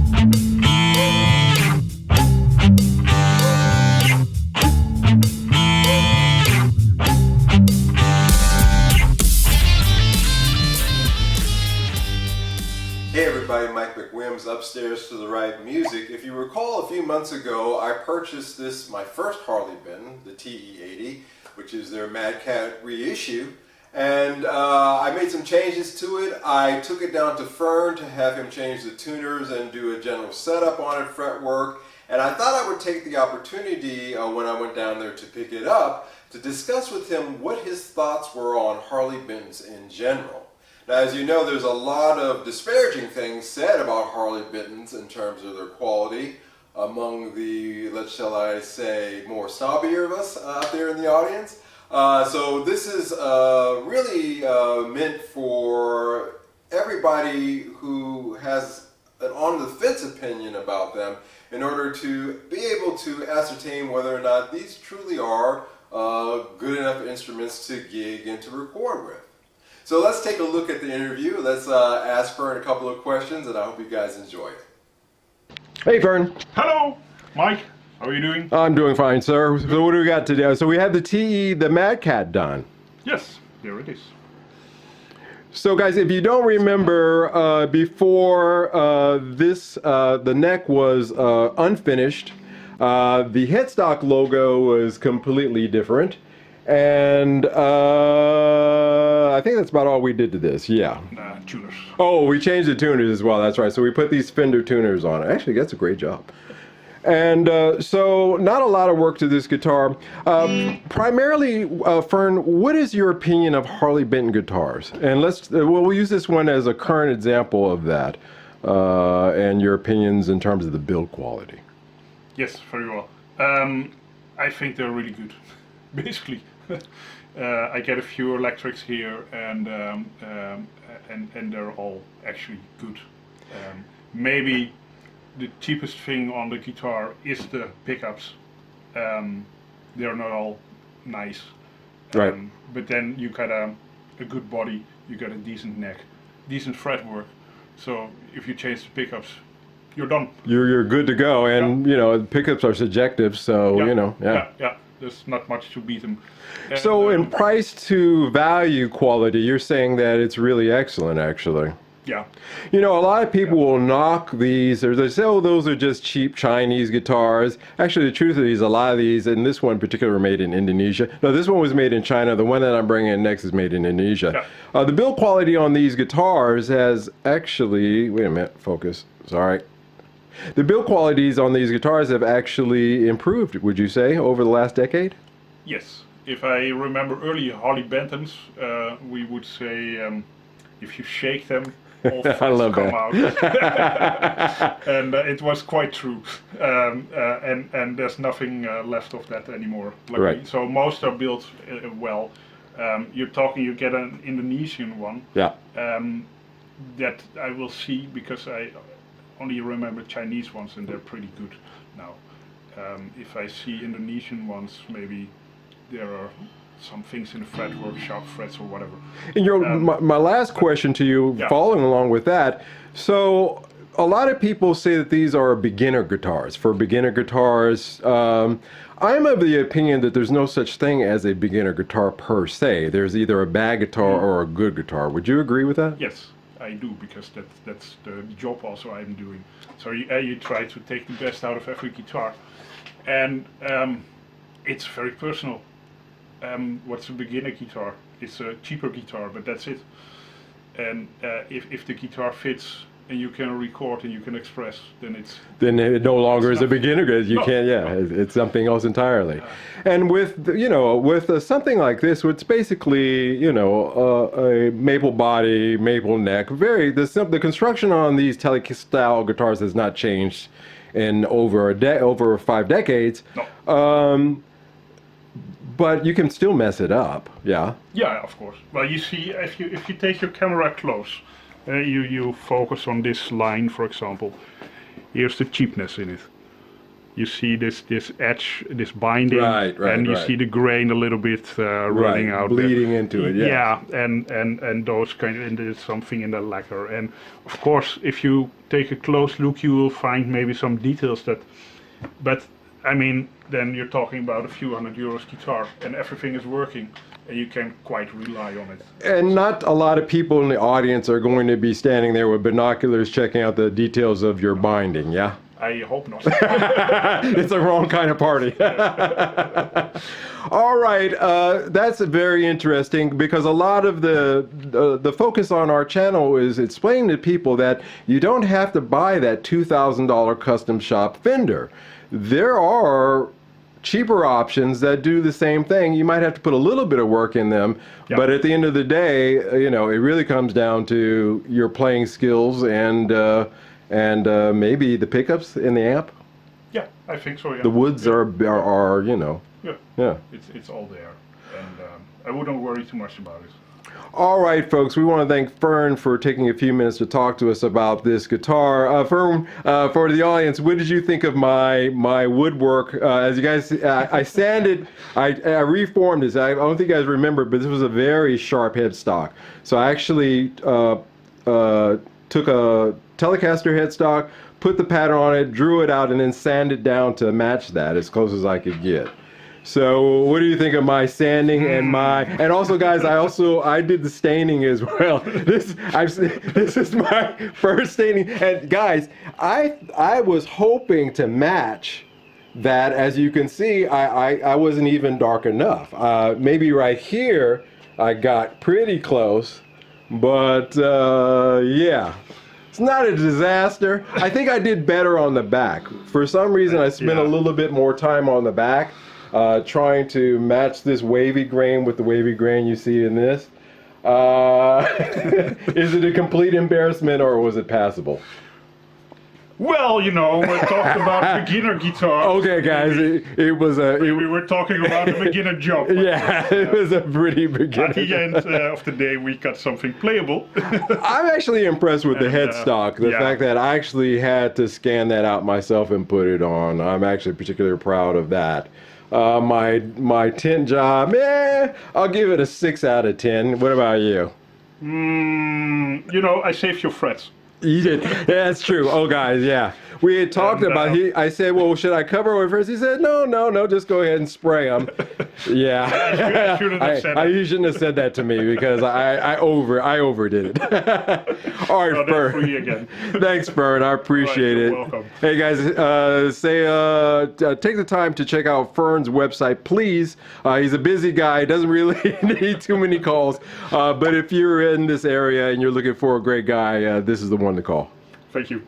Hey everybody, Mike McWims, Upstairs to the Right Music. If you recall, a few months ago I purchased my first Harley Benton, the TE80, which is their MadCat reissue, and I made some changes to it. I took it down to Fern to have him change the tuners and do a general setup on it, fretwork, and I thought I would take the opportunity when I went down there to pick it up to discuss with him what his thoughts were on Harley Bentons in general. Now, as you know, there's a lot of disparaging things said about Harley Bentons in terms of their quality among the, shall I say, more snobbier of us out there in the audience. So this is really meant for everybody who has an on-the-fence opinion about them in order to be able to ascertain whether or not these truly are good enough instruments to gig and to record with. So let's take a look at the interview. Let's ask Fern a couple of questions, and I hope you guys enjoy it. Hey, Fern. Hello, Mike. How are you doing? I'm doing fine, sir. So what do we got today? So we have the MadCat done. Yes, there it is. So guys, if you don't remember, before the neck was unfinished, the headstock logo was completely different. And I think that's about all we did to this, yeah. Tuners. Oh, we changed the tuners as well, that's right. So we put these Fender tuners on it. Actually, that's a great job. And so not a lot of work to this guitar. Primarily, Fern, what is your opinion of Harley Benton guitars? And we'll use this one as a current example of that, and your opinions in terms of the build quality. Yes, very well. I think they're really good, basically. I get a few electrics here, and they're all actually good. Maybe the cheapest thing on the guitar is the pickups. They're not all nice, right? But then you got a good body, you got a decent neck, decent fretwork. So if you change the pickups, you're done. You're good to go, and you know pickups are subjective, so you know, yeah. There's not much to beat them. And, so in price to value quality, you're saying that it's really excellent, actually. Yeah. You know, a lot of people will knock these, or they say, oh, those are just cheap Chinese guitars. Actually, the truth is, a lot of these, and this one in particular, were made in Indonesia. No, this one was made in China. The one that I'm bringing in next is made in Indonesia. Yeah. The build quality on these guitars has actually, wait a minute, focus, sorry. The build qualities on these guitars have actually improved, would you say, over the last decade? Yes. If I remember early Harley Bentons, we would say if you shake them, all frets come out. And it was quite true. And there's nothing left of that anymore. Luckily. Right. So most are built well. You get an Indonesian one. Yeah. That I will see, because I only remember Chinese ones, and they're pretty good now. If I see Indonesian ones, maybe there are some things in the fretwork, sharp frets or whatever. And my last question to you, following along with that, so a lot of people say that these are beginner guitars. For beginner guitars, I'm of the opinion that there's no such thing as a beginner guitar per se. There's either a bad guitar or a good guitar. Would you agree with that? Yes, I do, because that's the job also I'm doing. So you try to take the best out of every guitar. And it's very personal. What's a beginner guitar? It's a cheaper guitar, but that's it. And if the guitar fits and you can record and you can express, then it no longer is a beginner guitar. You can't. It's something else entirely. And with something like this, it's basically a maple body, maple neck. The construction on these tele-style guitars has not changed in over 5 decades. No. But you can still mess it up, yeah. Yeah, of course. Well, you see, if you take your camera close, you focus on this line, for example. Here's the cheapness in it. you see this edge, this binding, Right, and you right. see the grain a little bit running out. Bleeding into it, yes. Yeah, and those and there's something in the lacquer. And of course, if you take a close look, you will find maybe some details but I mean, then you're talking about a few €100 guitar, and everything is working, and you can quite rely on it. And not a lot of people in the audience are going to be standing there with binoculars checking out the details of your binding, yeah? I hope not. It's the wrong kind of party. All right, that's very interesting, because a lot of the focus on our channel is explaining to people that you don't have to buy that $2,000 custom shop fender. There are cheaper options that do the same thing. You might have to put a little bit of work in them, but at the end of the day, you know, it really comes down to your playing skills and maybe the pickups in the amp. Yeah, I think so. Yeah. The woods are you know. Yeah. It's all there, and I wouldn't worry too much about it. All right, folks, we want to thank Fern for taking a few minutes to talk to us about this guitar. Fern, for the audience, what did you think of my woodwork? As you guys, I sanded, I reformed this. I don't think you guys remember, but this was a very sharp headstock. So I actually took a Telecaster headstock, put the pattern on it, drew it out, and then sanded down to match that as close as I could get. So what do you think of my sanding and also, guys, I did the staining as well. This is my first staining, and guys, I was hoping to match that. As you can see, I wasn't even dark enough. Maybe right here I got pretty close, but yeah. It's not a disaster. I think I did better on the back. For some reason, I spent a little bit more time on the back, trying to match this wavy grain with the wavy grain you see in this. Is it a complete embarrassment, or was it passable? Well, you know, we're talking about beginner guitar. Okay, guys, it was a... we were talking about a beginner job. Yeah, it was a pretty beginner. At the end of the day, we got something playable. I'm actually impressed with the headstock. The fact that I actually had to scan that out myself and put it on. I'm actually particularly proud of that. My tint job, I'll give it a 6 out of 10. What about you? You know, I saved your frets. You did. Yeah, that's true. Oh, guys, yeah. We had talked about. I said, "Well, should I cover it first?" He said, "No, just go ahead and spray them." Yeah. You shouldn't have said that to me, because I overdid it. All right, Fern. Again. Thanks, Fern. I appreciate it. You're welcome. Hey, guys, take the time to check out Fern's website, please. He's a busy guy. Doesn't really need too many calls. But if you're in this area and you're looking for a great guy, this is the one to call. Thank you.